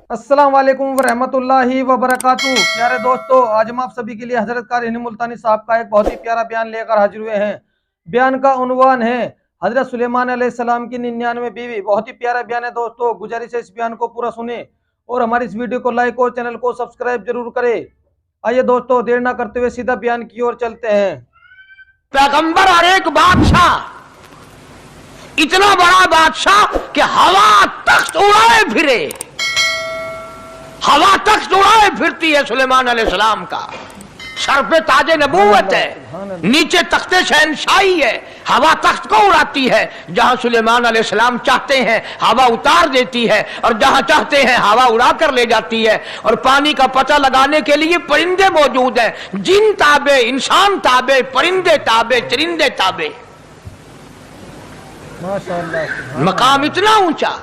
अस्सलाम वालेकुम वरहमतुल्लाहि वबरकातुहू। प्यारे दोस्तों, आज हम आप सभी के लिए हजरत कारी मुल्तानी साहब का एक बहुत ही प्यारा बयान लेकर हाजिर हुए हैं। बयान का उन्वान है हजरत सुलेमान अलैहिस्सलाम की 99 बीवी। बहुत ही प्यारा बयान है दोस्तों, गुजारिश है इस बयान को पूरा सुने और हमारी इस वीडियो को लाइक और चैनल को सब्सक्राइब जरूर करें। आइए दोस्तों, देर ना करते हुए सीधा बयान की ओर चलते हैं। पैगंबर और एक बादशाह, इतना बड़ा बादशाह कि हवा तख्त उड़ाए फिरे, हवा तख्त उड़ाए फिरती है सुलेमान अलैहिस्सलाम का। सर पे ताजे नबूवत है, नीचे तख्ते शहनशाही है, हवा तख्त को उड़ाती है। जहां सुलेमान अलैहिस्सलाम चाहते हैं हवा उतार देती है और जहां चाहते हैं हवा उड़ा कर ले जाती है। और पानी का पता लगाने के लिए परिंदे मौजूद हैं, जिन ताबे, इंसान ताबे, परिंदे ताबे, चरिंदे ताबे। माशाअल्लाह, मकाम इतना ऊंचा,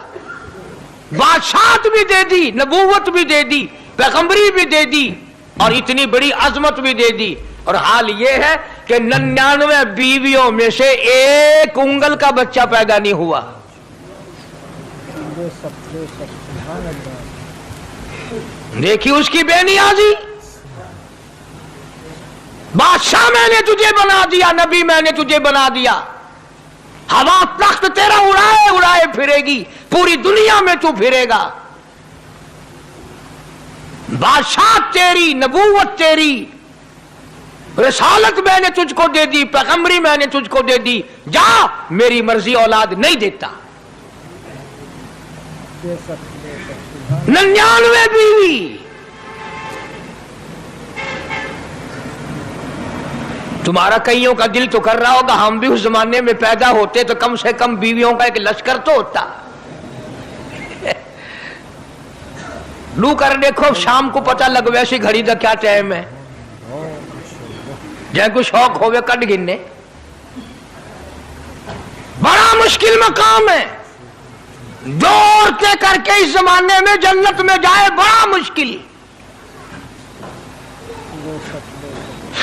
बादशाहत भी दे दी, नबूवत भी दे दी, पैगंबरी भी दे दी और इतनी बड़ी अजमत भी दे दी। और हाल ये है कि 99 बीवियों में से एक उंगल का बच्चा पैदा नहीं हुआ। देखी उसकी बेनियाजी। बादशाह मैंने तुझे बना दिया, नबी मैंने तुझे बना दिया, हवा तख्त तेरा उड़ाए उड़ाए फिरेगी, पूरी दुनिया में तू फिरेगा। बादशाह तेरी, नबूवत तेरी, रिसालत मैंने तुझको दे दी, पैगंबरी मैंने तुझको दे दी, जा मेरी मर्जी औलाद नहीं देता। 99 बीवी, तुम्हारा कईयों का दिल तो कर रहा होगा हम भी उस जमाने में पैदा होते तो कम से कम बीवियों का एक लश्कर तो होता। लू कर देखो, शाम को पता लग वैसी घड़ी का क्या टाइम है, जै को शौक होवे कट गिनने। बड़ा मुश्किल मकाम है, दौड़ के करके इस जमाने में जन्नत में जाए बड़ा मुश्किल।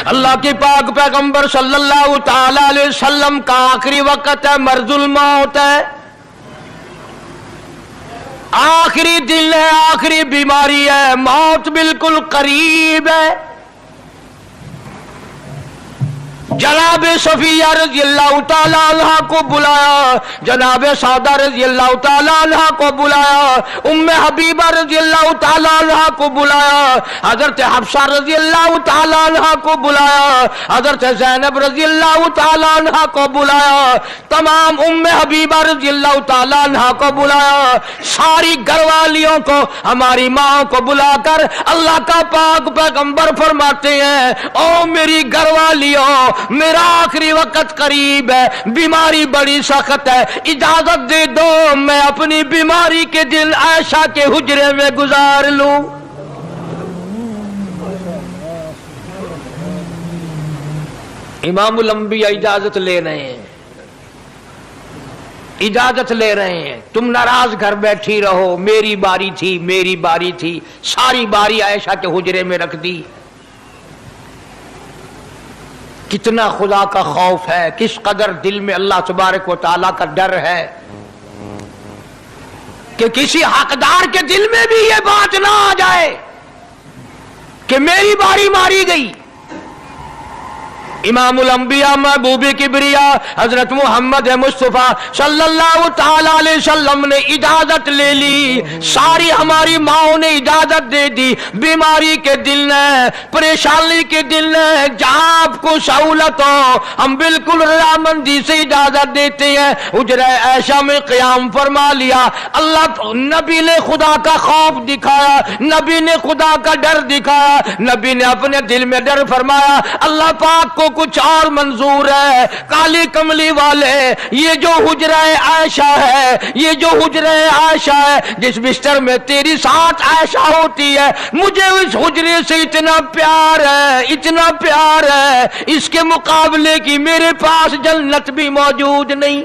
अल्लाह के पाक पैगंबर सल्लल्लाहु ताला अलैहि वसल्लम का आखिरी वक्त है, मर्जुल मौत है, आखिरी दिन है, आखिरी बीमारी है, मौत बिल्कुल करीब है। जनाब सफिया रज़ियल्लाहु ताला अन्हा को बुलाया, जनाब सौदा रज़ियल्लाहु ताला अन्हा को बुलाया, उम्मे हबीबा रज़ियल्लाहु ताला अन्हा को बुलाया, हजरत हफ्सा रज़ियल्लाहु ताला अन्हा को बुलाया, हजरत ज़ैनब रज़ियल्लाहु ताला अन्हा को बुलाया, तमाम उम्मे हबीबा रज़ियल्लाहु ताला अन्हा को बुलाया, सारी घरवालियों को, हमारी माँ को बुलाकर अल्लाह का पाक पैगंबर फरमाते हैं, ओ मेरी घरवालियों, मेरा आखिरी वक्त करीब है, बीमारी बड़ी सख्त है, इजाजत दे दो मैं अपनी बीमारी के दिन आयशा के हुजरे में गुजार लूं। इमामुल अंबिया इजाजत ले रहे हैं, इजाजत ले रहे हैं, तुम नाराज घर बैठी रहो, मेरी बारी थी, मेरी बारी थी, सारी बारी आयशा के हुजरे में रख दी। कितना खुदा का खौफ है, किस कदर दिल में अल्लाह तबारक व तआला का डर है कि किसी हकदार के दिल में भी ये बात ना आ जाए कि मेरी बारी मारी गई। इमामुल अंबिया महबूबी किबरिया हजरत मोहम्मद मुस्तफा सल्लल्लाहु ताला अलैहि वसल्लम ने इजाजत ले ली, सारी हमारी माओ ने इजाजत दे दी। बीमारी के दिन है, परेशानी के दिन है, जहां आपको सहूलत हो हम बिल्कुल रजामंदी से इजाजत देते हैं। हुजरा ऐशा में क़याम फरमा लिया, अल्लाह नबी ने खुदा का खौफ दिखाया, नबी ने खुदा का डर दिखाया, नबी ने अपने दिल में डर फरमाया, अल्लाह पाक को कुछ और मंजूर है। काली कमली वाले, ये जो हुजरा आयशा है, ये जो हुजरा आयशा है, जिस बिस्तर में तेरी साथ आयशा होती है, मुझे उस हुजरे से इतना प्यार है, इतना प्यार है, इसके मुकाबले की मेरे पास जन्नत भी मौजूद नहीं।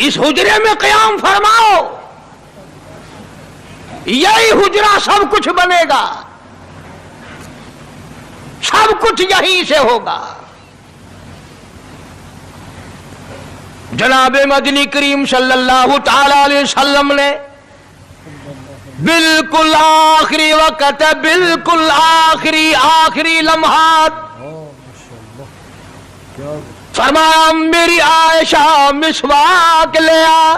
इस हुजरे में क़याम फरमाओ, यही हुजरा सब कुछ बनेगा, सब कुछ यहीं से होगा। जनाब मदनी करीम सल्लल्लाहु ताला अलैहि वसल्लम ने बिल्कुल आखिरी वक्त है, बिल्कुल आखिरी लम्हात फरमाया मेरी आयशा मिसवाक ले आ।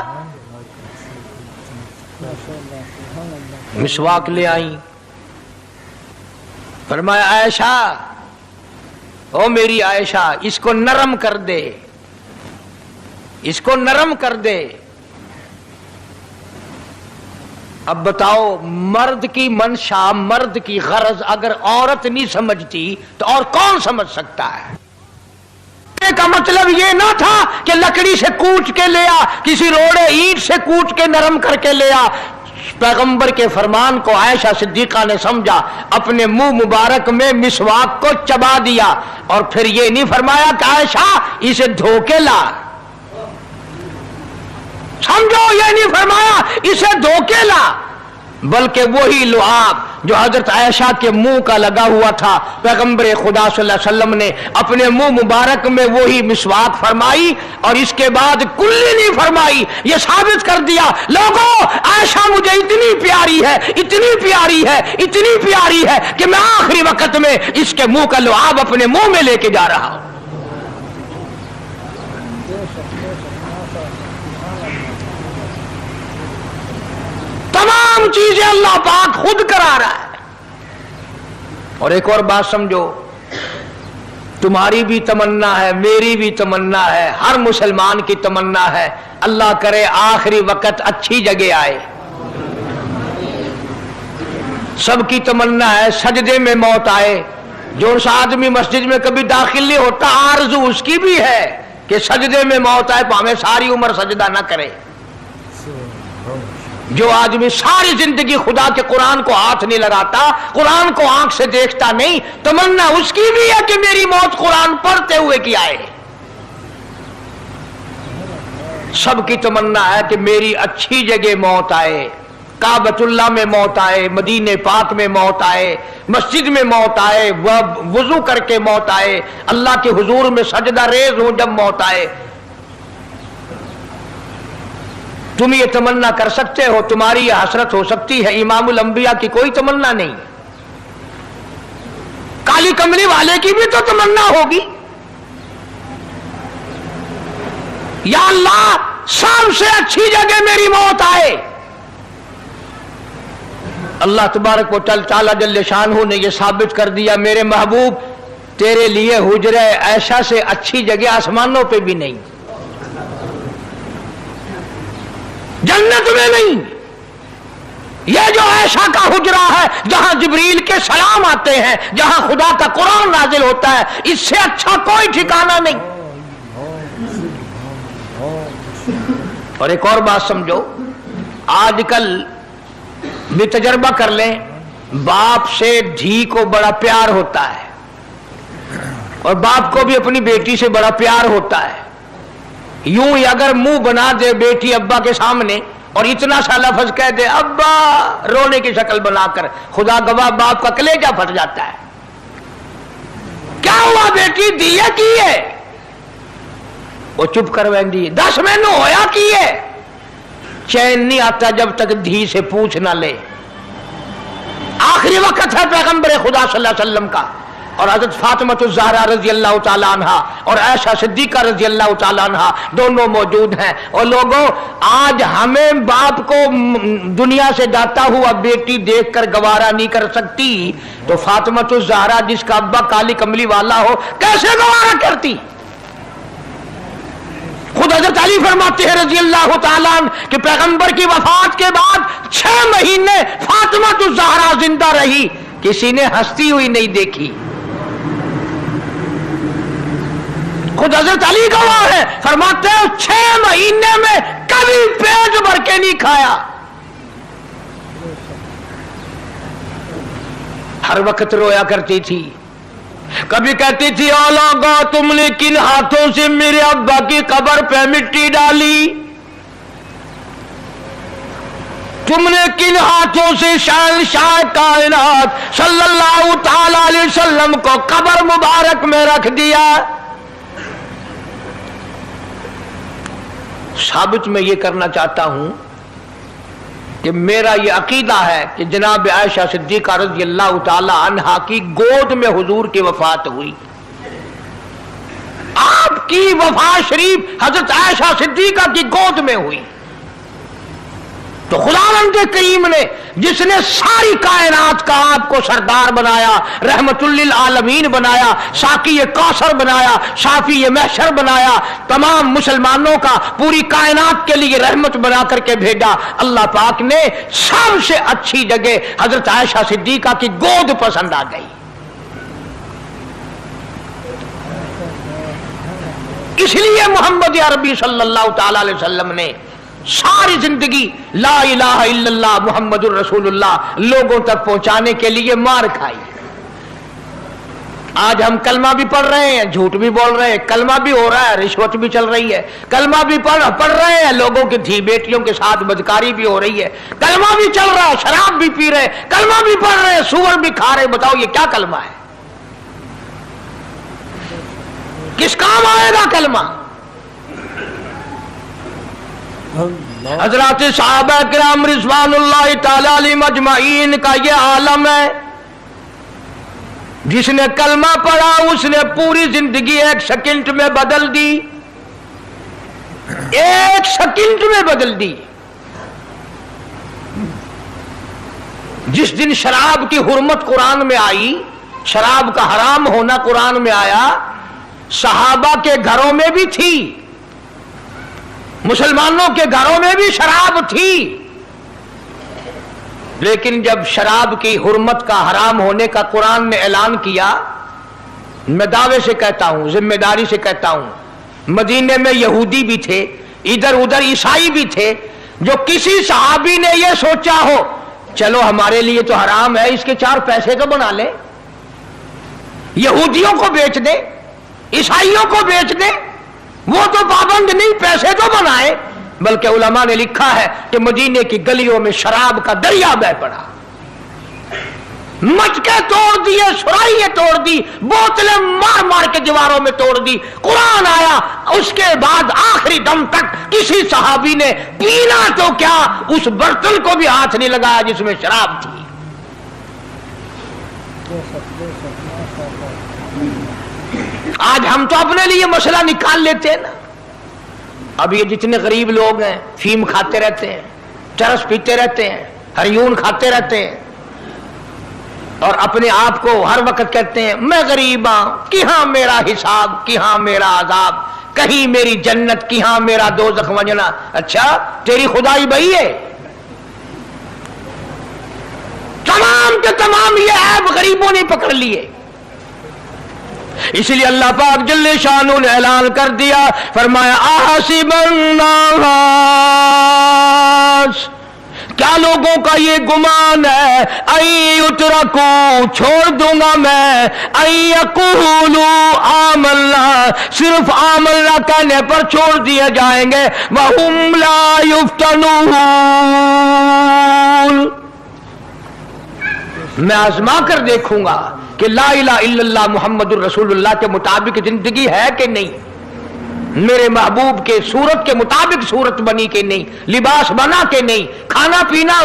मिसवाक ले आई। फरमाया आयशा, ओ मेरी आयशा, इसको नरम कर दे, इसको नरम कर दे। अब बताओ, मर्द की मंशा, मर्द की गरज अगर औरत नहीं समझती तो और कौन समझ सकता है? का मतलब ये ना था कि लकड़ी से कूट के ले आ, किसी रोड़े ईंट से कूट के नरम करके ले आ। पैगंबर के फरमान को आयशा सिद्दीका ने समझा, अपने मुंह मुबारक में मिसवाक को चबा दिया और फिर ये नहीं फरमाया कि आयशा इसे धो के ला। समझो, ये नहीं फरमाया इसे धो के ला, बल्कि वही लुआब जो हजरत आयशा के मुंह का लगा हुआ था, पैगंबर खुदा सल्लल्लाहु अलैहि वसल्लम ने अपने मुंह मुबारक में वही मिसवाक फरमाई और इसके बाद कुल्ली नहीं फरमाई। ये साबित कर दिया, लोगों आयशा मुझे इतनी प्यारी है, इतनी प्यारी है, इतनी प्यारी है कि मैं आखिरी वक्त में इसके मुंह का लुआब अपने मुंह में लेके जा रहा हूं। तमाम चीजें अल्लाह पाक खुद करा रहा है। और एक और बात समझो, तुम्हारी भी तमन्ना है, मेरी भी तमन्ना है, हर मुसलमान की तमन्ना है, अल्लाह करे आखिरी वक्त अच्छी जगह आए। सबकी तमन्ना है सजदे में मौत आए। जो आदमी मस्जिद में कभी दाखिल नहीं होता, आरज़ू उसकी भी है कि सजदे में मौत आए, भाਵੇਂ सारी उम्र सजदा ना करे। जो आदमी सारी जिंदगी खुदा के कुरान को हाथ नहीं लगाता, कुरान को आंख से देखता नहीं, तमन्ना उसकी भी है कि मेरी मौत कुरान पढ़ते हुए की आए। सबकी तमन्ना है कि मेरी अच्छी जगह मौत आए, काबतुल्लाह में मौत आए, मदीने पाक में मौत आए, मस्जिद में मौत आए, वजू करके मौत आए, अल्लाह के हुजूर में सजदा रेज हो जब मौत आए। तुम ये तमन्ना कर सकते हो, तुम्हारी यह हसरत हो सकती है। इमामुल अंबिया की कोई तमन्ना नहीं। काली कमली वाले की भी तो तमन्ना होगी, या अल्लाह सबसे अच्छी जगह मेरी मौत आए। अल्लाह तबारक व तआला जल्ले शानहू ने यह साबित कर दिया, मेरे महबूब तेरे लिए हुजरे ऐशा से अच्छी जगह आसमानों पे भी नहीं, जन्नत में नहीं। यह जो ऐशा का हुजरा है, जहां जिब्रील के सलाम आते हैं, जहां खुदा का कुरान नाजिल होता है, इससे अच्छा कोई ठिकाना नहीं। और एक और बात समझो, आजकल भी तजर्बा कर लें, बाप से धी को बड़ा प्यार होता है और बाप को भी अपनी बेटी से बड़ा प्यार होता है। यूं ही अगर मुंह बना दे बेटी अब्बा के सामने और इतना सा लफ्ज कह दे अब्बा, रोने की शक्ल बनाकर, खुदा गवाह बाप का कलेजा फट जाता है। क्या हुआ बेटी, दिए की है? वो चुप करवेंदी, 10 मैनू होया की है। चैन नहीं आता जब तक धी से पूछ ना ले। आखिरी वक्त है पैगंबर खुदा सल्लल्लाहु अलैहि वसल्लम का, और हजरत फातिमा ज़हरा रज़ी अल्लाह ताला अन्हा और आयशा सिद्दीका रज़ी अल्लाह ताला अन्हा दोनों मौजूद हैं। और लोगों, आज हमें बाप को दुनिया से जाता हुआ बेटी देखकर गवारा नहीं कर सकती, तो फातिमा ज़हरा जिसका अब्बा काली कमली वाला हो, कैसे गवारा करती? खुद हजरत अली फरमाते हैं रज़ी अल्लाह ताला अन्हु कि पैगंबर की वफात के बाद 6 महीने फातिमा ज़हरा जिंदा रही, किसी ने हंसती हुई नहीं देखी। खुद हजरत अली गवाह है, फरमाते हैं 6 महीने में कभी पेट भर के नहीं खाया। हर वक्त रोया करती थी। कभी कहती थी, ओ लोगों, तुमने किन हाथों से मेरे अब्बा की कब्र पे मिट्टी डाली? तुमने किन हाथों से शहंशाह कायनात सल्लल्लाहु ताला अलैहि वसल्लम को कब्र मुबारक में रख दिया? साबित मैं ये करना चाहता हूं कि मेरा ये अकीदा है कि जनाब आयशा सिद्दीका रज़ी अल्लाह ताला अन्हा की गोद में हुजूर की वफात हुई। आपकी वफात शरीफ हजरत आयशा सिद्दीका की गोद में हुई। तो खुदावंद करीम ने जिसने सारी कायनात का आपको सरदार बनाया, रहमतुल्लिल आलमीन बनाया, साकी कौसर बनाया, शाफी महशर बनाया, तमाम मुसलमानों का पूरी कायनात के लिए रहमत बना करके भेजा, अल्लाह पाक ने सबसे अच्छी जगह हजरत आयशा सिद्दीका की गोद पसंद आ गई। इसलिए मोहम्मद अरबी सल्लल्लाहु ताला अलैहि वसल्लम ने सारी जिंदगी ला इलाहा इल्लल्लाह मुहम्मदुर रसूलुल्लाह लोगों तक पहुंचाने के लिए मार खाई। आज हम कलमा भी पढ़ रहे हैं, झूठ भी बोल रहे हैं, कलमा भी हो रहा है, रिश्वत भी चल रही है, कलमा भी पढ़ रहे हैं, लोगों की धी बेटियों के साथ बदकारी भी हो रही है, कलमा भी चल रहा है, शराब भी पी रहे, कलमा भी पढ़ रहे, सुअर भी खा रहे। बताओ ये क्या कलमा है? किस काम आएगा कलमा? हजरत सहाबा किराम रिज़वानुल्लाहि ताला अलैहिम अजमाइन का ये आलम है, जिसने कलमा पढ़ा उसने पूरी जिंदगी एक सेकंड में बदल दी, एक सेकंड में बदल दी। जिस दिन शराब की हुर्मत कुरान में आई, शराब का हराम होना कुरान में आया, सहाबा के घरों में भी थी, मुसलमानों के घरों में भी शराब थी, लेकिन जब शराब की हुर्मत का हराम होने का कुरान ने ऐलान किया, मैं दावे से कहता हूं, जिम्मेदारी से कहता हूं, मदीने में यहूदी भी थे, इधर उधर ईसाई भी थे, जो किसी सहाबी ने यह सोचा हो चलो हमारे लिए तो हराम है, इसके 4 पैसे तो बना ले, यहूदियों को बेच दे, ईसाइयों को बेच दे, वो तो पाबंद नहीं, पैसे तो बनाए। बल्कि उलमा ने लिखा है कि मदीने की गलियों में शराब का दरिया बह पड़ा, मटके तोड़ दिए, सुराइयां तोड़ दी, बोतलें मार मार के दीवारों में तोड़ दी। कुरान आया, उसके बाद आखिरी दम तक किसी सहाबी ने पीना तो क्या उस बर्तन को भी हाथ नहीं लगाया जिसमें शराब थी। आज हम तो अपने लिए मसला निकाल लेते हैं ना। अब ये जितने गरीब लोग हैं फीम खाते रहते हैं, चरस पीते रहते हैं, हरियून खाते रहते हैं और अपने आप को हर वक्त कहते हैं मैं गरीब हूं, कि हाँ मेरा हिसाब, कि हाँ मेरा आजाब, कहीं मेरी जन्नत, कि हाँ मेरा दोज़ख वंजना। अच्छा तेरी खुदाई बही है? तमाम के तमाम ये ऐब गरीबों ने पकड़ लिए। इसलिए अल्लाह पाक जल्ले शानू ने ऐलान कर दिया, फरमाया आसिबन नास, क्या लोगों का ये गुमान है, आई उतरकू छोड़ दूंगा मैं, आई यकूलू आमल्ला सिर्फ आमल्ला कहने पर छोड़ दिए जाएंगे, वहुम ला युफ्तनून, मैं आजमा कर देखूंगा कि ला इलाहा इल्लल्लाह मुहम्मदुर रसूलुल्लाह के मुताबिक जिंदगी है कि नहीं, मेरे महबूब के सूरत के मुताबिक सूरत बनी कि नहीं, लिबास बना कि नहीं, खाना पीना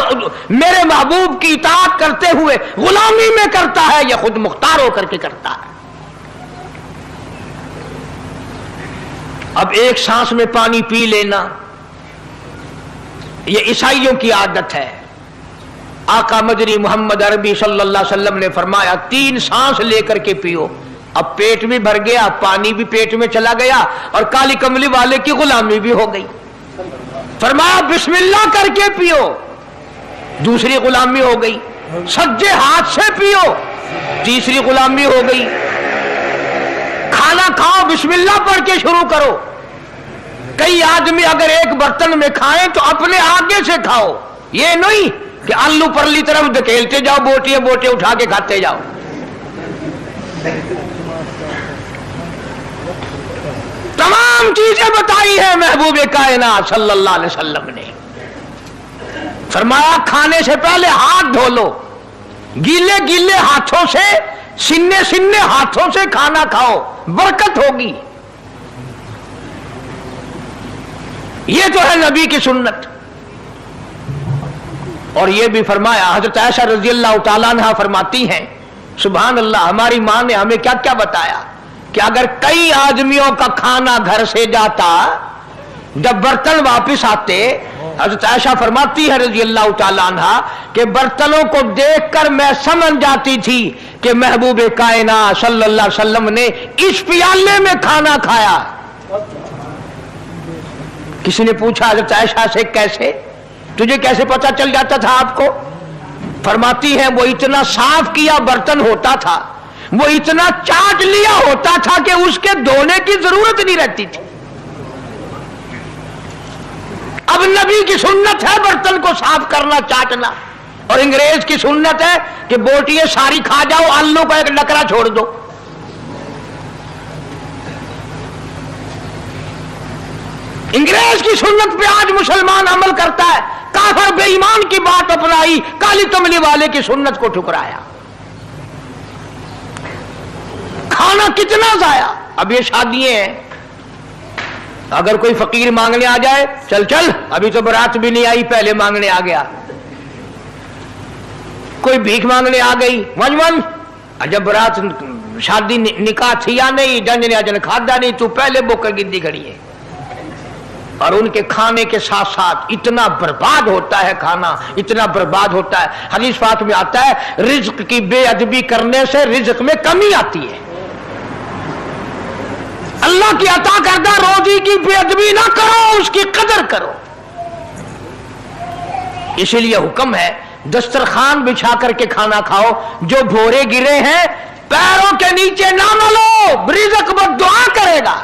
मेरे महबूब की इताअत करते हुए गुलामी में करता है या खुद मुख्तार होकर के करता है। अब एक सांस में पानी पी लेना यह ईसाइयों की आदत है। आका मदनी मोहम्मद अरबी सल्लल्लाहु अलैहि वसल्लम ने फरमाया 3 सांस लेकर के पियो। अब पेट भी भर गया, पानी भी पेट में चला गया और काली कमली वाले की गुलामी भी हो गई। फरमाया बिस्मिल्लाह करके पियो, दूसरी गुलामी हो गई। सज्जे हाथ से पियो, तीसरी गुलामी हो गई। खाना खाओ बिस्मिल्लाह पढ़ के शुरू करो। कई आदमी अगर एक बर्तन में खाएं तो अपने आगे से खाओ, ये नहीं कि आलू परली तरफ धकेलते जाओ, बोटियां बोटियां उठा के खाते जाओ। तमाम चीजें बताई है महबूब कायनात सल्लल्लाहु अलैहि वसल्लम ने। फरमाया खाने से पहले हाथ धो लो, गीले गीले हाथों से, सिन्ने सिन्ने हाथों से खाना खाओ, बरकत होगी। ये तो है नबी की सुन्नत। और ये भी फरमाया, हजरत आयशा रजी अल्लाह तआला अन्हा फरमाती हैं, सुभान अल्लाह, हमारी मां ने हमें क्या क्या बताया कि अगर कई आदमियों का खाना घर से जाता, जब बर्तन वापस आते, हजरत आयशा फरमाती है रजी अल्लाह तआला अन्हा कि बर्तनों को देखकर मैं समझ जाती थी कि महबूब कायनात सल्लल्लाहु अलैहि वसल्लम ने इस प्याले में खाना खाया। किसी ने पूछा हजरत आयशा से, कैसे, तुझे कैसे पता चल जाता था आपको? फरमाती है, वो इतना साफ किया बर्तन होता था, वो इतना चाट लिया होता था कि उसके धोने की जरूरत नहीं रहती थी। अब नबी की सुन्नत है बर्तन को साफ करना, चाटना, और अंग्रेज की सुन्नत है कि बोटियां सारी खा जाओ, आलू का एक नकरा छोड़ दो। अंग्रेज की सुन्नत पे आज मुसलमान अमल करता है, काफिर बेईमान की बात अपनाई, काली कमली वाले की सुन्नत को ठुकराया। खाना कितना जाया। अब ये शादियां हैं, अगर कोई फकीर मांगने आ जाए, चल चल अभी तो बारात भी नहीं आई, पहले मांगने आ गया। कोई भीख मांगने आ गई, वन वन, जब बारात शादी निकाह थी या नहीं, जंज ने अजन खादा नहीं, तू पहले बुक गिद्दी खड़ी है। और उनके खाने के साथ साथ इतना बर्बाद होता है खाना, इतना बर्बाद होता है। हदीस पाक में आता है, रिज्क की बेअदबी करने से रिज्क में कमी आती है। अल्लाह की अता करदा रोजी की बेअदबी ना करो, उसकी कदर करो। इसीलिए हुक्म है दस्तरखान बिछा करके खाना खाओ, जो भोरे गिरे हैं पैरों के नीचे ना मलो, रिज़्क बद्दुआ करेगा,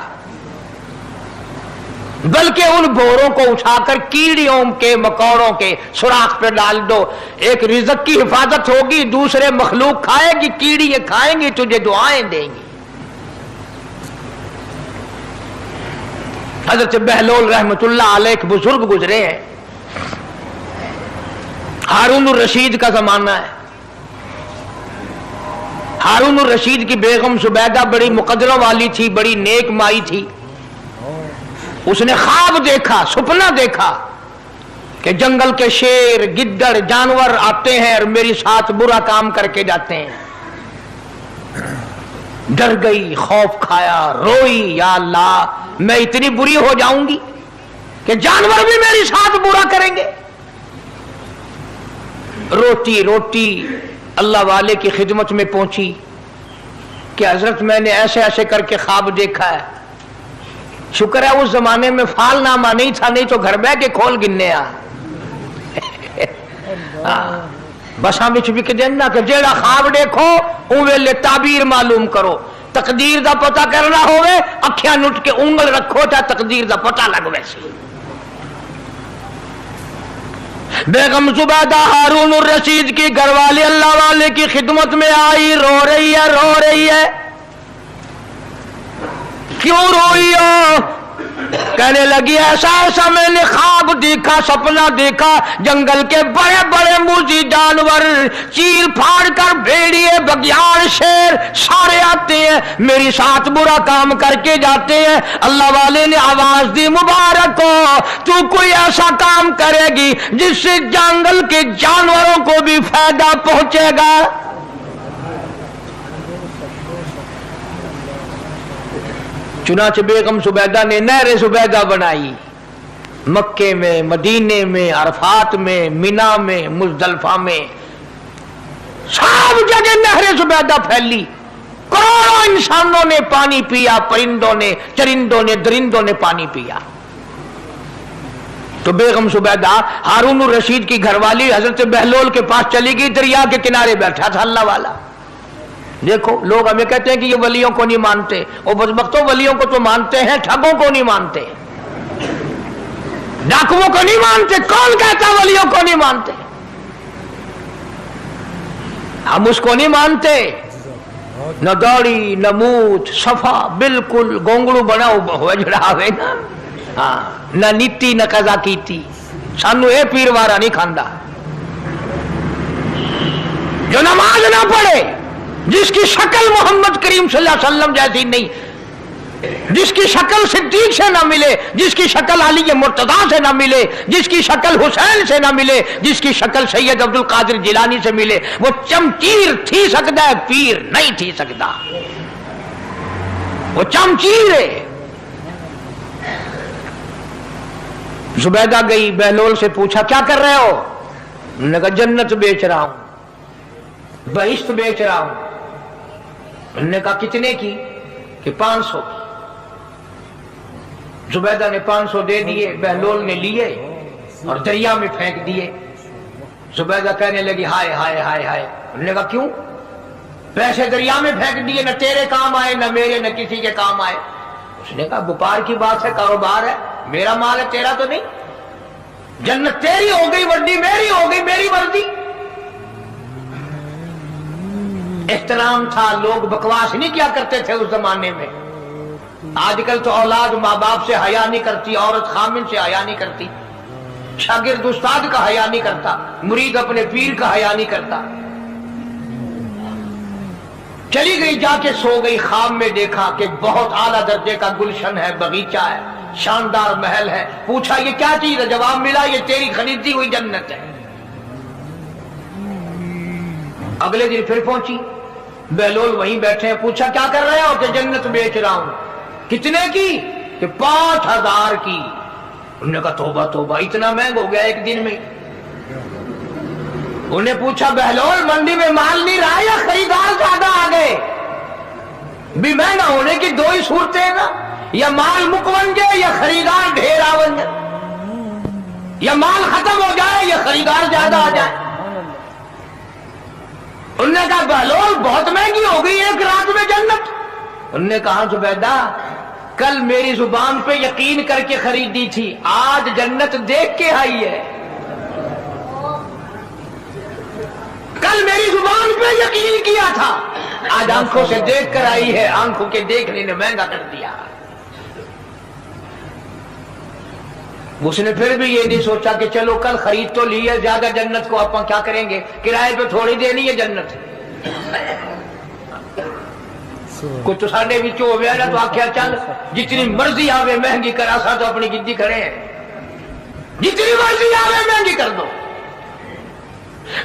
बल्कि उन भोरों को उठाकर कीड़ियों के मकोड़ों के सुराख पे डाल दो। एक रिज़्क की हिफाजत होगी, दूसरे मखलूक खाएगी, कीड़ियां खाएंगी, तुझे दुआएं देंगी। हजरत बहलोल रहमतुल्लाह अलैह एक बुजुर्ग गुजरे हैं, हारून रशीद का जमाना है। हारून रशीद की बेगम जुबैदा बड़ी मुकद्दरों वाली थी, बड़ी नेक माई थी। उसने ख्वाब देखा, सपना देखा कि जंगल के शेर, गिद्दड़, जानवर आते हैं और मेरे साथ बुरा काम करके जाते हैं। डर गई, खौफ खाया, रोई, या अल्लाह मैं इतनी बुरी हो जाऊंगी कि जानवर भी मेरे साथ बुरा करेंगे। रोती रोती अल्लाह वाले की खिदमत में पहुंची कि हजरत मैंने ऐसे ऐसे करके ख्वाब देखा है। शुक्र है उस जमाने में फालनामा नहीं था, नहीं तो घर बह के खोल गिनने आ बसा बिच बिक देना कि जेड़ा ख्वाब देखो उ वेले ताबीर मालूम करो। तकदीर दा पता करना होवे, अखियां नुट के उंगल रखो ता तकदीर दा पता लग वैसे। बेगम जुबैदा हारून रशीद की घरवाली अल्लाह वाले की खिदमत में आई, रो रही है, रो रही है। क्यों रोई हो? कहने लगी ऐसा ऐसा मैंने ख्वाब देखा, सपना देखा, जंगल के बड़े बड़े मुजी जानवर, चीर फाड़ कर भेड़िए, बघियाड़, शेर सारे आते हैं, मेरे साथ बुरा काम करके जाते हैं। अल्लाह वाले ने आवाज दी, मुबारक हो, तू कोई ऐसा काम करेगी जिससे जंगल के जानवरों को भी फायदा पहुंचेगा। चुनाच बेगम जुबैदा ने नहर जुबैदा बनाई, मक्के में, मदीने में, अरफात में, मिना में, मुजदलफा में, सब जगह नहर जुबैदा फैली। करोड़ों इंसानों ने पानी पिया, परिंदों ने, चरिंदों ने, दरिंदों ने पानी पिया। तो बेगम जुबैदा हारून रशीद की घरवाली हजरत बहलोल के पास चली गई, दरिया के किनारे बैठा था अल्लाह वाला। देखो लोग हमें कहते हैं कि ये वलियों को नहीं मानते, वो बदबख्तों वलियों को तो मानते हैं, ठगों को नहीं मानते, डाकुओं को नहीं मानते। कौन कहता वलियों को नहीं मानते? हम उसको नहीं मानते, न दौड़ी न मूठ, सफा बिल्कुल गोंगड़ू बना हुआ जड़ावे ना, हाँ, न नीति न कजा कीती, सानू ये पीरवारा नहीं खांदा। जो नमाज ना पढ़े, जिसकी शक्ल मोहम्मद करीम सल्लल्लाहु अलैहि वसल्लम जैसी नहीं, जिसकी शक्ल सिद्दीक से ना मिले, जिसकी शक्ल अली मुर्तजा से ना मिले, जिसकी शक्ल हुसैन से ना मिले, जिसकी शक्ल सैयद अब्दुल कादिर जिलानी से मिले, वो चमचीर थी सकता है, पीर नहीं थी सकता। वो चमचीर है। जुबैदा गई, बहलोल से पूछा क्या कर रहे हो? उन्होंने कहा जन्नत बेच रहा हूं, बहिश्त बेच रहा हूं। उन्होंने कहा कितने की? कि 500। जुबैदा ने 500 दे दिए, बहलोल ने लिए और दरिया में फेंक दिए। जुबैदा कहने लगी हाय हाय हाय हाय। उन्होंने कहा क्यों? पैसे दरिया में फेंक दिए, न तेरे काम आए न मेरे, न किसी के काम आए। उसने कहा व्यापार की बात है, कारोबार है, मेरा माल है, तेरा तो नहीं। जन्नत तेरी हो गई, वर्दी मेरी हो गई, मेरी वर्दी। एहतराम था, लोग बकवास नहीं किया करते थे उस जमाने में। आजकल तो औलाद माँ बाप से हया नहीं करती, औरत खामिन से हया नहीं करती, शागिर्द उस्ताद का हया नहीं करता, मुरीद अपने पीर का हया नहीं करता। चली गई, जाके सो गई, ख्वाब में देखा कि बहुत आला दर्जे का गुलशन है, बगीचा है, शानदार महल है। पूछा ये क्या चीज है? जवाब मिला ये तेरी खरीदी हुई जन्नत है। अगले दिन फिर पहुंची, बहलोल वहीं बैठे हैं। पूछा क्या कर रहे हो? कि जन्नत बेच रहा हूं। कितने की? कि 5000 की। उन्होंने कहा तौबा तौबा, इतना महंगा हो गया एक दिन में। उन्हें पूछा बहलोल मंडी में माल नहीं रहा या खरीदार ज्यादा आ गए? भी महंगा होने की दो ही सूरतें हैं ना, या माल मुकवन जाए या खरीदार ढेर आवन जाए, या माल खत्म हो जाए या खरीदार ज्यादा आ जाए। उन्होंने कहा बहलोल बहुत महंगी हो गई एक रात में जन्नत। उन्होंने कहा जुबैदा कल मेरी जुबान पे यकीन करके खरीदी थी, आज जन्नत देख के आई है। कल मेरी जुबान पे यकीन किया था, आज आंखों से देख कर आई है। आंखों के देखने ने महंगा कर दिया। उसने फिर भी ये नहीं सोचा कि चलो कल खरीद तो ली है, ज्यादा जन्नत को अपन क्या करेंगे, किराए पे थोड़ी देनी है जन्नत। कुछ तो साढ़े भी हो गया ना, तो आख्या चल जितनी मर्जी आवे महंगी करा सा, तो अपनी जिद्दी खड़े हैं, जितनी मर्जी आवे महंगी कर दो।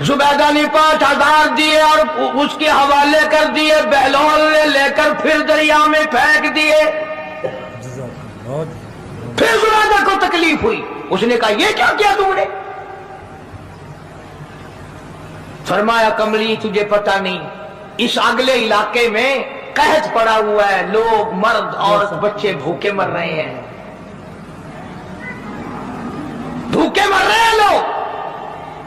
जुबैदा ने 5000 दिए और उसके हवाले कर दिए। बहलोल ने लेकर फिर दरिया में फेंक दिए। फिर जुबैदा को तकलीफ हुई। उसने कहा ये क्या किया तुमने? फरमाया कमली तुझे पता नहीं, इस अगले इलाके में कहत पड़ा हुआ है, लोग मर्द औरत बच्चे भूखे मर रहे हैं, भूखे मर रहे हैं लोग।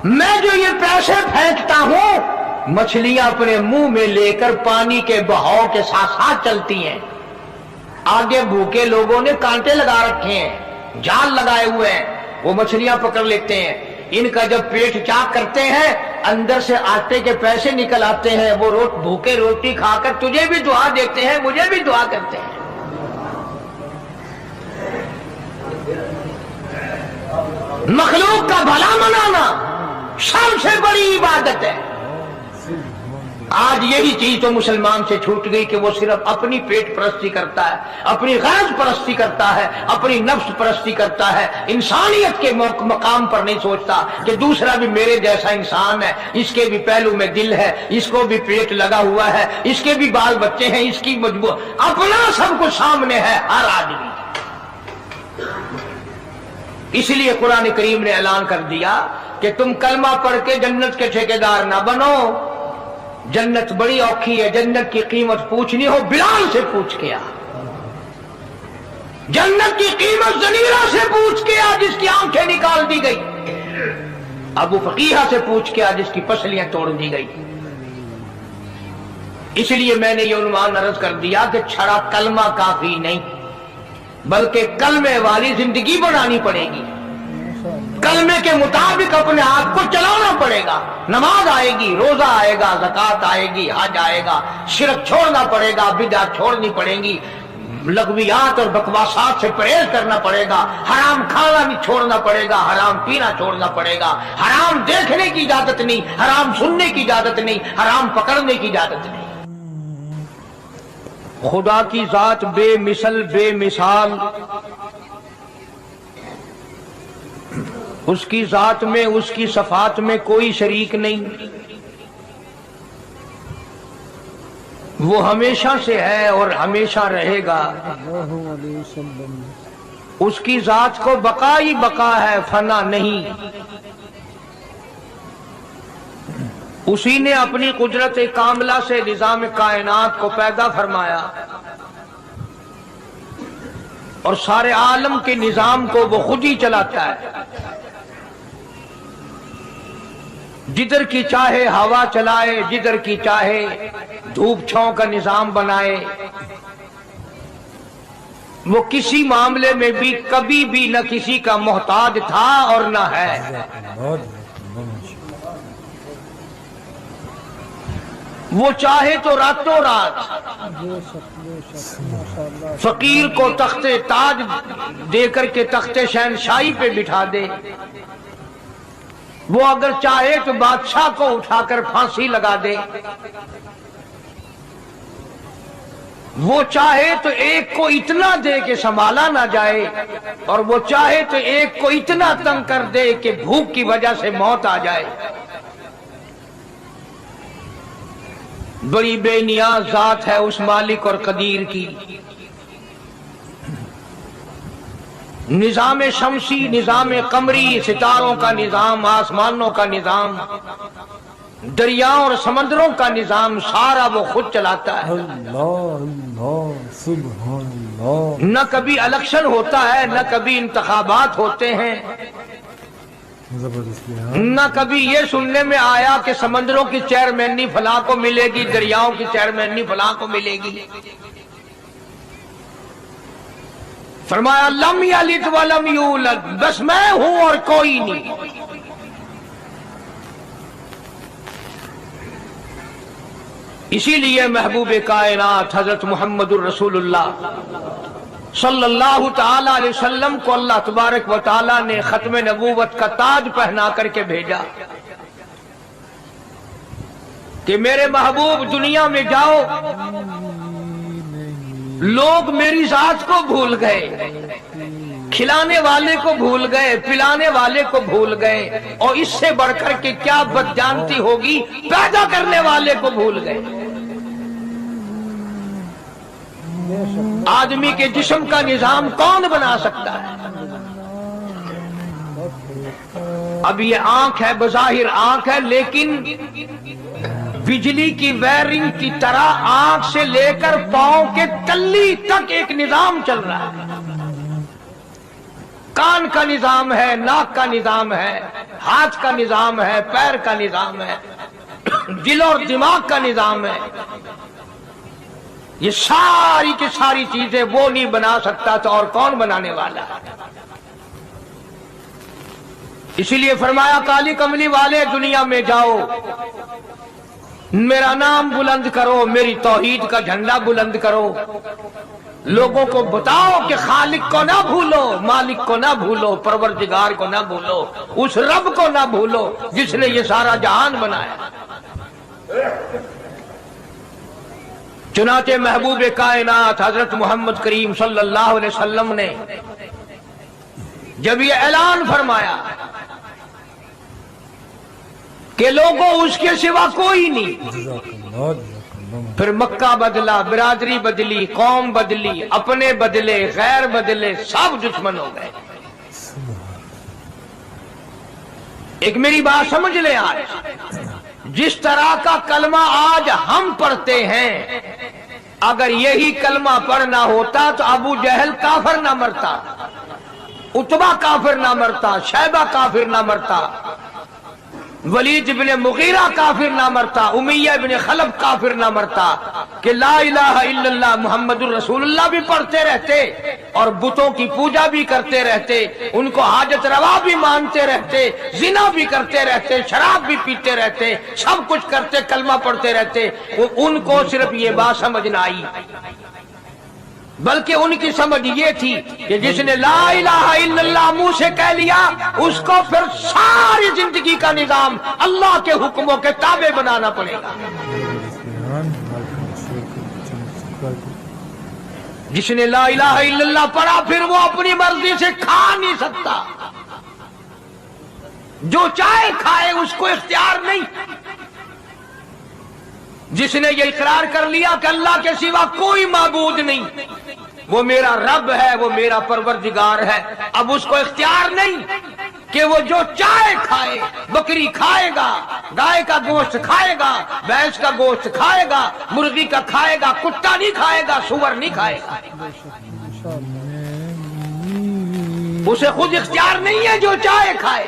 मैं जो ये पैसे फेंकता हूं, मछलियां अपने मुंह में लेकर पानी के बहाव के साथ साथ चलती हैं। आगे भूखे लोगों ने कांटे लगा रखे हैं, जाल लगाए हुए हैं, वो मछलियां पकड़ लेते हैं। इनका जब पेट चाक करते हैं, अंदर से आटे के पैसे निकल आते हैं। वो भूखे रोटी खाकर तुझे भी दुआ देते हैं, मुझे भी दुआ करते हैं। मखलूक का भला मनाना सबसे बड़ी इबादत है। आज यही चीज तो मुसलमान से छूट गई कि वो सिर्फ अपनी पेट परस्ती करता है, अपनी गरज परस्ती करता है, अपनी नफ्स परस्ती करता है। इंसानियत के मकाम पर नहीं सोचता कि दूसरा भी मेरे जैसा इंसान है, इसके भी पहलू में दिल है, इसको भी पेट लगा हुआ है, इसके भी बाल बच्चे हैं, इसकी मजबूर, अपना सब कुछ सामने है हर आदमी। इसलिए कुरान करीम ने ऐलान कर दिया कि तुम कलमा पढ़ के जन्नत के ठेकेदार ना बनो। जन्नत बड़ी औखी है, जन्नत की कीमत पूछनी हो बिलाल से पूछ के आ, जन्नत की कीमत जनीरा से पूछ के आ जिसकी आंखें निकाल दी गई, अबू फकीहा से पूछ के आ जिसकी पसलियां तोड़ दी गई। इसलिए मैंने ये उन्वान अर्ज कर दिया कि छड़ा कलमा काफी नहीं, बल्कि कलमे वाली जिंदगी बनानी पड़ेगी। कलमे के मुताबिक अपने आप को चलाना पड़ेगा। नमाज आएगी, रोजा आएगा, ज़कात आएगी, हज आएगा, शिरक छोड़ना पड़ेगा, बिदअत छोड़नी पड़ेगी, लगवियात और बकवासात से परहेज करना पड़ेगा, हराम खाना भी छोड़ना पड़ेगा, हराम पीना छोड़ना पड़ेगा, हराम देखने की इजाजत नहीं, हराम सुनने की इजाजत नहीं, हराम पकड़ने की इजाजत नहीं। خدا کی ذات بے مثل بے مثال، اس کی ذات میں اس کی صفات میں کوئی شریک نہیں، وہ ہمیشہ سے ہے اور ہمیشہ رہے گا، اس کی ذات کو بقا ہی بقا ہے، فنا نہیں۔ اسی نے اپنی قدرت کاملہ سے نظام کائنات کو پیدا فرمایا اور سارے عالم کے نظام کو وہ خود ہی چلاتا ہے، جدھر کی چاہے ہوا چلائے، جدھر کی چاہے دھوپ چھاؤں کا نظام بنائے، وہ کسی معاملے میں بھی کبھی بھی نہ کسی کا محتاج تھا اور نہ ہے۔ وہ چاہے تو راتوں رات فقیر کو تخت تاج دے کر کے تخت شہنشاہی پہ بٹھا دے، وہ اگر چاہے تو بادشاہ کو اٹھا کر پھانسی لگا دے، وہ چاہے تو ایک کو اتنا دے کہ سنبھالا نہ جائے، اور وہ چاہے تو ایک کو اتنا تنگ کر دے کہ بھوک کی وجہ سے موت آ جائے۔ بڑی بے نیاز ذات ہے اس مالک اور قدیر کی۔ نظام شمسی، نظام قمری، ستاروں کا نظام، آسمانوں کا نظام، دریاؤں اور سمندروں کا نظام، سارا وہ خود چلاتا ہے۔ نہ کبھی الیکشن ہوتا ہے، نہ کبھی انتخابات ہوتے ہیں، نہ کبھی یہ سننے میں آیا کہ سمندروں کی چیئرمینی فلاں کو ملے گی، دریاؤں کی چیئرمینی فلاں کو ملے گی۔ فرمایا لم یلد ولم یولد، بس میں ہوں اور کوئی نہیں۔ اسی لیے محبوب کائنات حضرت محمد الرسول اللہ صلی اللہ تعالی علیہ وسلم کو اللہ تبارک و تعالی نے ختم نبوت کا تاج پہنا کر کے بھیجا کہ میرے محبوب دنیا میں جاؤ، لوگ میری ذات کو بھول گئے، کھلانے والے کو بھول گئے، پلانے والے کو بھول گئے، اور اس سے بڑھ کر کے کیا بدجانتی ہوگی، پیدا کرنے والے کو بھول گئے۔ آدمی کے جسم کا نظام کون بنا سکتا ہے؟ اب یہ آنکھ ہے، بظاہر آنکھ ہے، لیکن بجلی کی وائرنگ کی طرح آنکھ سے لے کر پاؤں کے تلی تک ایک نظام چل رہا ہے۔ کان کا نظام ہے، ناک کا نظام ہے، ہاتھ کا نظام ہے، پیر کا نظام ہے، دل اور دماغ کا نظام ہے۔ یہ ساری کی ساری چیزیں وہ نہیں بنا سکتا تو اور کون بنانے والا ہے؟ اسی لیے فرمایا کالی کملی والے دنیا میں جاؤ، میرا نام بلند کرو، میری توحید کا جھنڈا بلند کرو، لوگوں کو بتاؤ کہ خالق کو نہ بھولو، مالک کو نہ بھولو، پروردگار کو نہ بھولو، اس رب کو نہ بھولو جس نے یہ سارا جہان بنایا۔ چنانچہ محبوب کائنات حضرت محمد کریم صلی اللہ علیہ وسلم نے جب یہ اعلان فرمایا کہ لوگوں اس کے سوا کوئی نہیں، پھر مکہ بدلا، برادری بدلی، قوم بدلی، اپنے بدلے، غیر بدلے، سب دشمن ہو گئے۔ ایک میری بات سمجھ لیں، آج جس طرح کا کلمہ آج ہم پڑھتے ہیں، اگر یہی کلمہ پڑھنا ہوتا تو ابو جہل کافر نہ مرتا، عتبہ کافر نہ مرتا، شیبہ کافر نہ مرتا، ولید بن مغیرہ کافر نہ مرتا، امیہ بن خلف کافر نہ مرتا، کہ لا الہ الا اللہ محمد الرسول اللہ بھی پڑھتے رہتے اور بتوں کی پوجا بھی کرتے رہتے، ان کو حاجت روا بھی مانتے رہتے، زنا بھی کرتے رہتے، شراب بھی پیتے رہتے، سب کچھ کرتے، کلمہ پڑھتے رہتے، ان کو صرف یہ بات سمجھ نہ آئی، بلکہ ان کی سمجھ یہ تھی کہ جس نے لا الہ الا اللہ منہ سے کہہ لیا، اس کو پھر ساری زندگی کا نظام اللہ کے حکموں کے تابع بنانا پڑے گا۔ جس نے لا الہ الا اللہ پڑھا پھر وہ اپنی مرضی سے کھا نہیں سکتا، جو چاہے کھائے، اس کو اختیار نہیں۔ جس نے یہ اقرار کر لیا کہ اللہ کے سوا کوئی معبود نہیں، وہ میرا رب ہے، وہ میرا پروردگار ہے، اب اس کو اختیار نہیں کہ وہ جو چاہے کھائے۔ بکری کھائے گا، گائے کا گوشت کھائے گا، بھینس کا گوشت کھائے گا، مرغی کا کھائے گا، کتا نہیں کھائے گا، سور نہیں کھائے گا۔ اسے خود اختیار نہیں ہے، جو چاہے کھائے۔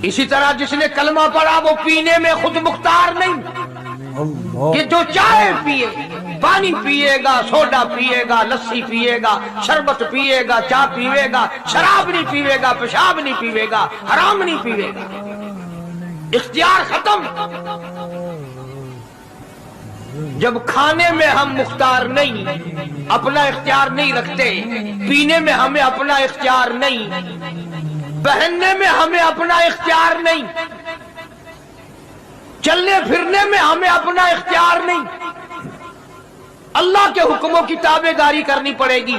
اسی طرح جس نے کلمہ پڑھا وہ پینے میں خود مختار نہیں کہ جو چاہے پیے، پانی پیے گا، سوڈا پیے گا، لسی پیے گا، شربت پیے گا، چائے پیے گا، شراب نہیں پیے گا، پیشاب نہیں پیے گا، حرام نہیں پیے گا، اختیار ختم۔ جب کھانے میں ہم مختار نہیں، اپنا اختیار نہیں رکھتے، پینے میں ہمیں اپنا اختیار نہیں، پہننے میں ہمیں اپنا اختیار نہیں، چلنے پھرنے میں ہمیں اپنا اختیار نہیں، اللہ کے حکموں کی تابع داری کرنی پڑے گی۔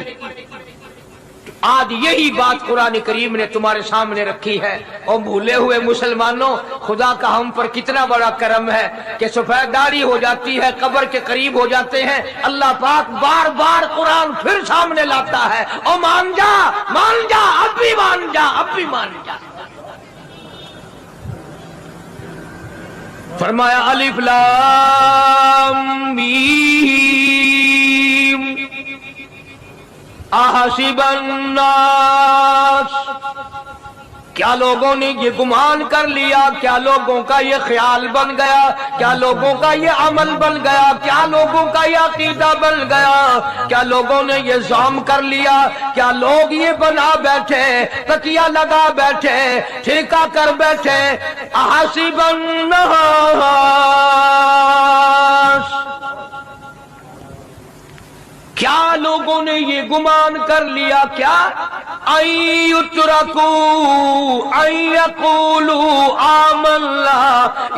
آج یہی بات قرآن کریم نے تمہارے سامنے رکھی ہے۔ اور بھولے ہوئے مسلمانوں، خدا کا ہم پر کتنا بڑا کرم ہے کہ سفید داڑھی ہو جاتی ہے، قبر کے قریب ہو جاتے ہیں، اللہ پاک بار بار قرآن پھر سامنے لاتا ہے، اور مان جا، مان جا، اب بھی مان جا، اب بھی مان جا۔ فرمایا الف لام میم احسب الناس، کیا لوگوں نے یہ گمان کر لیا، کیا لوگوں کا یہ خیال بن گیا، کیا لوگوں کا یہ عمل بن گیا، کیا لوگوں کا یہ عقیدہ بن گیا، کیا لوگوں نے یہ زعم کر لیا، کیا لوگ یہ بنا بیٹھے، تکیہ لگا بیٹھے، ٹھیکہ کر بیٹھے، احسب الناس، کیا لوگوں نے یہ گمان کر لیا، کیا ان یترکوا ان یقولوا آمنا،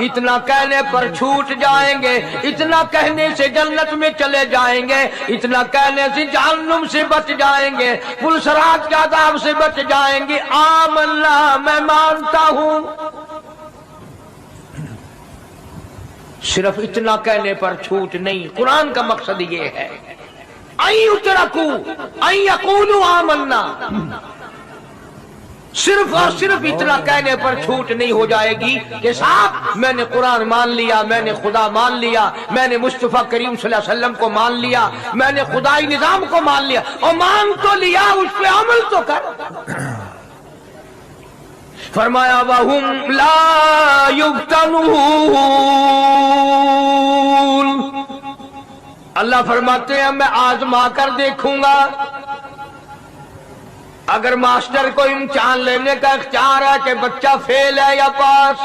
اتنا کہنے پر چھوٹ جائیں گے، اتنا کہنے سے جنت میں چلے جائیں گے، اتنا کہنے سے جہنم سے بچ جائیں گے، پلسرات کے عذاب سے بچ جائیں گے، آمنا، میں مانتا ہوں۔ صرف اتنا کہنے پر چھوٹ نہیں، قرآن کا مقصد یہ ہے ان یترکوا ان یقولوا آمنا، صرف اور صرف اتنا کہنے پر چھوٹ نہیں ہو جائے گی کہ صاحب میں نے قرآن مان لیا، میں نے خدا مان لیا، میں نے مصطفیٰ کریم صلی اللہ علیہ وسلم کو مان لیا، میں نے خدائی نظام کو مان لیا، اور مان تو لیا، اس پہ عمل تو کر۔ فرمایا وَهُمْ لَا يُفْتَنُونَ، اللہ فرماتے ہیں میں آزما کر دیکھوں گا۔ اگر ماسٹر کو امتحان لینے کا اختیار ہے کہ بچہ فیل ہے یا پاس،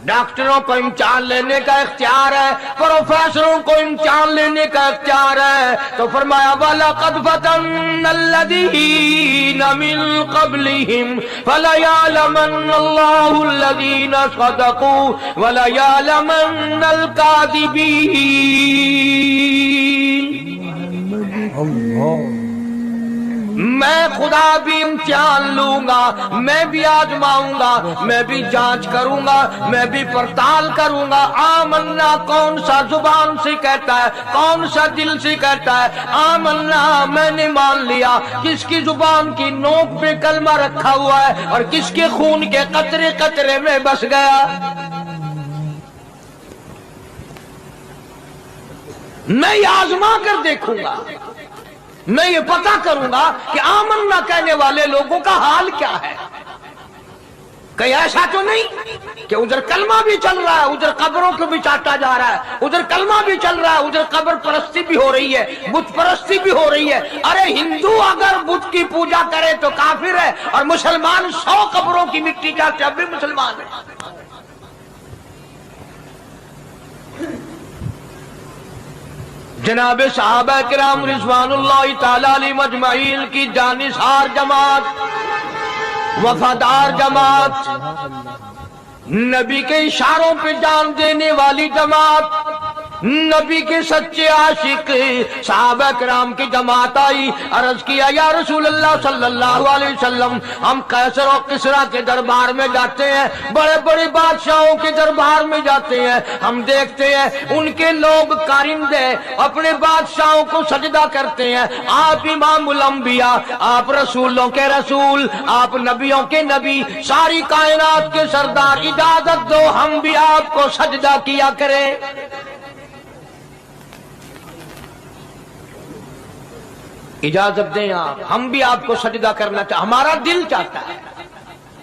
ڈاکٹروں کو امتحان لینے کا اختیار ہے، پروفیسروں کو امتحان لینے کا اختیار ہے، تو فرمایا وَلَقَدْ فَتَنَّ الَّذِينَ مِن قَبْلِهِمْ فَلَيَعْلَمَنَّ اللَّهُ الَّذِينَ صَدَقُوا وَلَيَعْلَمَنَّ الْكَاذِبِينَ۔ میں خدا بھی امتحان لوں گا، میں بھی آزماؤں گا، میں بھی جانچ کروں گا، میں بھی پڑتال کروں گا۔ آمنا کون سا زبان سے کہتا ہے، کون سا دل سے کہتا ہے آمنا، میں نے مان لیا، کس کی زبان کی نوک پہ کلمہ رکھا ہوا ہے اور کس کے خون کے قطرے قطرے میں بس گیا۔ میں یہ آزما کر دیکھوں گا، میں یہ پتہ کروں گا کہ آمنا کہنے والے لوگوں کا حال کیا ہے۔ کہیں ایسا تو نہیں کہ ادھر کلمہ بھی چل رہا ہے، ادھر قبروں کو بھی چاٹا جا رہا ہے، ادھر کلمہ بھی چل رہا ہے، ادھر قبر پرستی بھی ہو رہی ہے، بت پرستی بھی ہو رہی ہے۔ ارے ہندو اگر بت کی پوجا کرے تو کافر ہے، اور مسلمان 100 قبروں کی مٹی چاٹے اب بھی مسلمان ہے۔ جناب صحابہ کرام رضوان اللہ تعالی علیہ مجمعین کی جانثار جماعت، وفادار جماعت، نبی کے اشاروں پہ جان دینے والی جماعت، नबी के सच्चे आशिक सहाबा किराम की जमात आई, अर्ज किया या रसूल अल्लाह सल्लल्लाहु अलैहि वसल्लम, हम कैसर और किसरा के दरबार में जाते हैं, बड़े बड़े बादशाहों के दरबार में जाते हैं, हम देखते हैं उनके लोग कारिंदे अपने बादशाहों को सजदा करते हैं। आप इमामुल अंबिया, आप रसूलों के रसूल, आप नबियों के नबी, सारी कायनात के सरदार, इजाजत दो हम भी आपको सजदा किया करें। इजाजत दें आप, हम भी आपको सजदा करना चाहते, हमारा दिल चाहता है,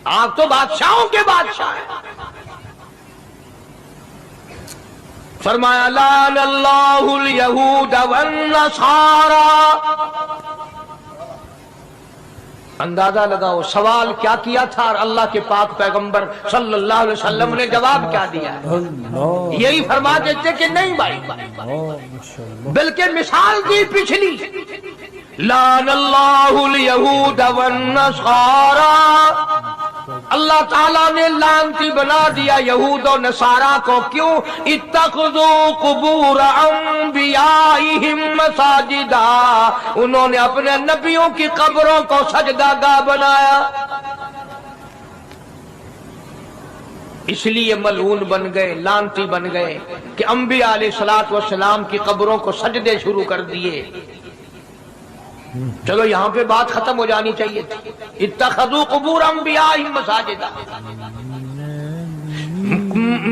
आप तो बादशाहों के बादशाह हैं। फरमाया लानल्लाहुल यहूद वन नसारा। अंदाजा लगाओ सवाल क्या किया था और अल्लाह के पाक पैगंबर सल्लल्लाहु अलैहि वसल्लम ने जवाब क्या दिया। यही फरमा देते कि नहीं भाई, बल्कि मिसाल दी पिछली, लानल्लाहुल यहूद वन नसारा, अल्लाह ताला ने लानती बना दिया यहूद और नसारा को। क्यों? इत्तखज़ू कुबूर अंबियाइहिम मसाजिदा, उन्होंने अपने नबियों की कब्रों को सजदागाह बनाया, इसलिए मलऊन बन गए, लानती बन गए कि अंबिया अलैहिस्सलातु वस्सलाम की कब्रों को सजदे शुरू कर दिए। चलो यहां पे बात खत्म हो जानी चाहिए थी। इत्तखज़ू कुबूर अंबियाइहिम मसाजिदा।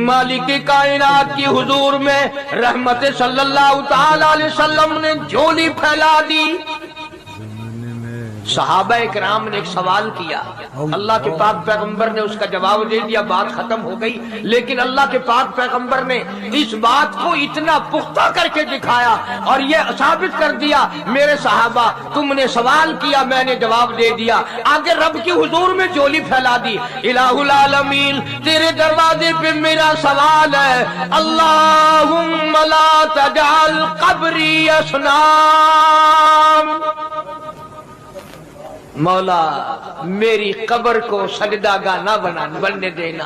मालिक कायनात की हुजूर में रहमत सल्लल्लाहु ताला अलैहि वसल्लम ने झोली फैला दी। सहाबा किराम ने एक सवाल किया, अल्लाह के पाक पैगंबर ने उसका जवाब दे दिया, बात खत्म हो गई। लेकिन अल्लाह के पाक पैगंबर ने इस बात को इतना पुख्ता करके दिखाया और यह साबित कर दिया, मेरे सहाबा तुमने सवाल किया, मैंने जवाब दे दिया। आगे रब की हुजूर में झोली फैला दी। इलाहुल आलमीन, तेरे दरवाजे पे मेरा सवाल है, अल्लाहुम्मा ला तजअल कब्री असनाम, मौला मेरी कब्र को सजदागाह ना बनने देना।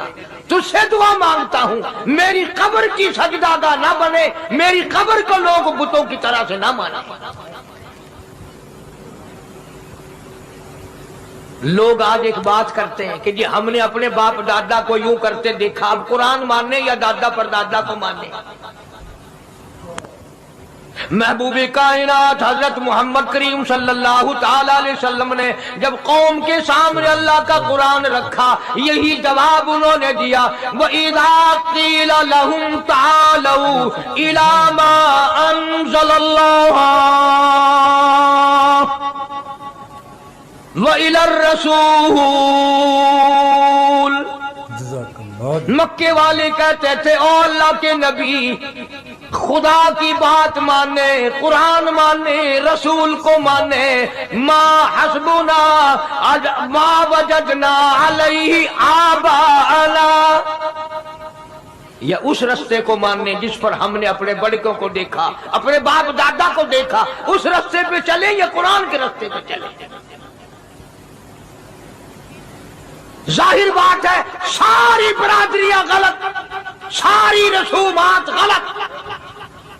तुझसे दुआ मांगता हूं, मेरी कब्र की सजदागाह ना बने, मेरी कब्र को लोग बुतों की तरह से ना माने। लोग आज एक बात करते हैं कि जी हमने अपने बाप दादा को यूं करते देखा, अब कुरान मानने या दादा पर दादा को मानने। महबूबे कायनात हजरत मोहम्मद करीम सल्लल्लाहु ताला अलैहि वसल्लम ने जब कौम के सामने अल्लाह का कुरान रखा, यही जवाब उन्होंने दिया। व इज़ा क़ील लहुम तालू इला मा अंज़लल्लाह व इलर रसूल, मक्के वाले कहते थे ओ अल्लाह के नबी, खुदा की बात माने, कुरान माने, रसूल को माने, मा हस्बुना मा वजदना अलैहि आबाअना, या उस रास्ते को मानने जिस पर हमने अपने बड़कों को देखा, अपने बाप दादा को देखा, उस रास्ते पे चले या कुरान के रास्ते पे चले। जाहिर बात है सारी बरादरियां गलत, सारी रसूमात गलत,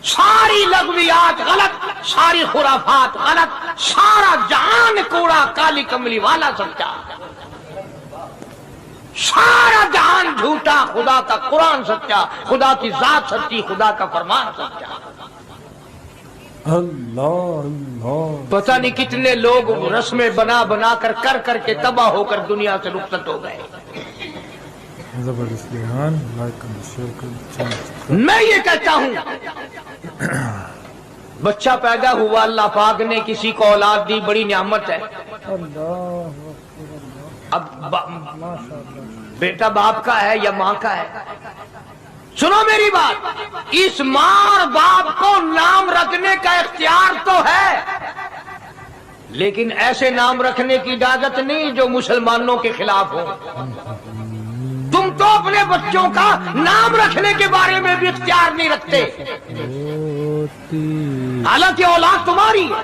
सारी लगवियात गलत, सारी खुराफात गलत, सारा जहान कूड़ा काली कमली वाला सच्चा, सारा जहान झूठा, खुदा का कुरान सच्चा, खुदा की जात सच्ची, खुदा का फरमान सच्चा। अल्लाह, पता नहीं कितने लोग रस्में बना बना कर करके तबाह होकर दुनिया से रुखसत हो गए। मैं ये कहता हूं, बच्चा पैदा हुआ, अल्लाह पाक ने किसी को औलाद दी, बड़ी नियामत है। अब बेटा बाप का है या माँ का है? सुनो मेरी बात, इस माँ और बाप को नाम रखने का इख्तियार तो है, लेकिन ऐसे नाम रखने की इजाजत नहीं जो मुसलमानों के खिलाफ हो। तुम तो अपने बच्चों का नाम रखने के बारे में भी इख्तियार नहीं रखते, हालांकि औलाद तुम्हारी है।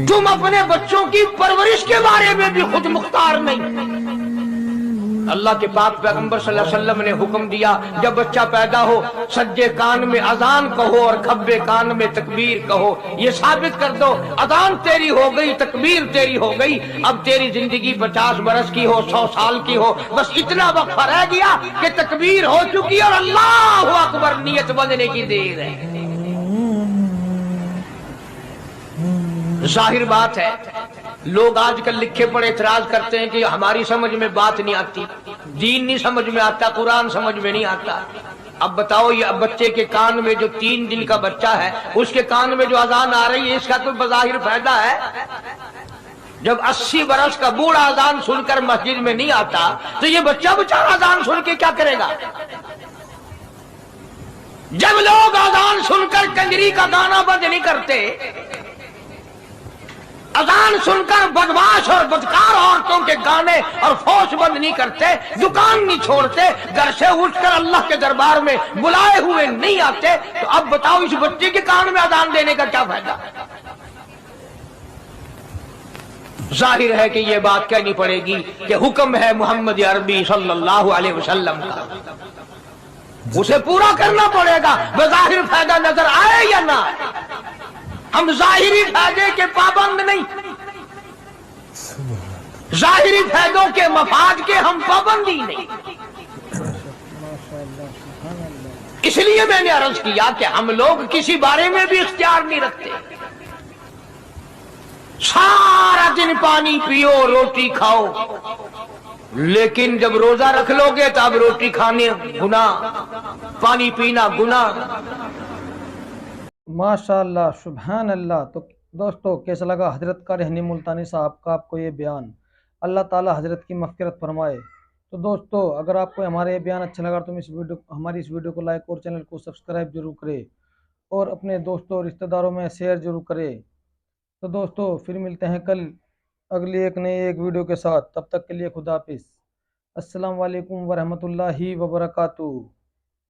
तुम अपने बच्चों की परवरिश के बारे में भी खुद मुख्तार नहीं। اللہ کے پاک پیغمبر صلی اللہ علیہ وسلم نے حکم دیا جب بچہ پیدا ہو سجے کان میں اذان کہو اور کھبے کان میں تکبیر کہو، یہ ثابت کر دو اذان تیری ہو گئی، تکبیر تیری ہو گئی، اب تیری زندگی 50 برس کی ہو 100 سال کی ہو، بس اتنا وقفہ رہ گیا کہ تکبیر ہو چکی اور اللہ اکبر نیت بندنے کی دیر ہے۔ ظاہر بات ہے لوگ آج کل لکھے پڑے اعتراض کرتے ہیں کہ ہماری سمجھ میں بات نہیں آتی، دین نہیں سمجھ میں آتا، قرآن سمجھ میں نہیں آتا۔ اب بتاؤ یہ بچے کے کان میں جو 3 دن کا بچہ ہے اس کے کان میں جو اذان آ رہی ہے اس کا کوئی بظاہر فائدہ ہے؟ جب 80 برس کا بوڑھا اذان سن کر مسجد میں نہیں آتا تو یہ بچہ بیچارہ اذان سن کے کیا کرے گا؟ جب لوگ اذان سن کر کنجری کا گانا بند نہیں کرتے، اذان سن کر بدماش اور بدکار عورتوں کے گانے اور فوش بند نہیں کرتے، دکان نہیں چھوڑتے، گھر سے اٹھ کر اللہ کے دربار میں بلائے ہوئے نہیں آتے، تو اب بتاؤ اس بچے کے کان میں اذان دینے کا کیا فائدہ؟ ظاہر ہے کہ یہ بات کہنی پڑے گی کہ حکم ہے محمد عربی صلی اللہ علیہ وسلم کا، اسے پورا کرنا پڑے گا، بظاہر فائدہ نظر آئے یا نہ آئے۔ ہم ظاہری فائدے کے پابند نہیں، ظاہری فائدوں کے مفاد کے ہم پابندی نہیں۔ اس لیے میں نے عرض کیا کہ ہم لوگ کسی بارے میں بھی اختیار نہیں رکھتے، سارا دن پانی پیو روٹی کھاؤ، لیکن جب روزہ رکھ لو گے تو اب روٹی کھانے گناہ، پانی پینا گناہ۔ ماشاءاللہ سبحان اللہ۔ تو دوستو کیسا لگا حضرت قاری حنی ملتانی صاحب کا آپ کو یہ بیان؟ اللہ تعالی حضرت کی مغفرت فرمائے۔ تو دوستو اگر آپ کو ہمارا یہ بیان اچھا لگا تو ہماری اس ویڈیو کو لائک اور چینل کو سبسکرائب ضرور کرے اور اپنے دوستوں اور رشتہ داروں میں شیئر ضرور کرے۔ تو دوستو پھر ملتے ہیں کل اگلی ایک نئی ویڈیو کے ساتھ، تب تک کے لیے خدا حافظ۔ السلام علیکم ورحمۃ اللہ وبرکاتہ۔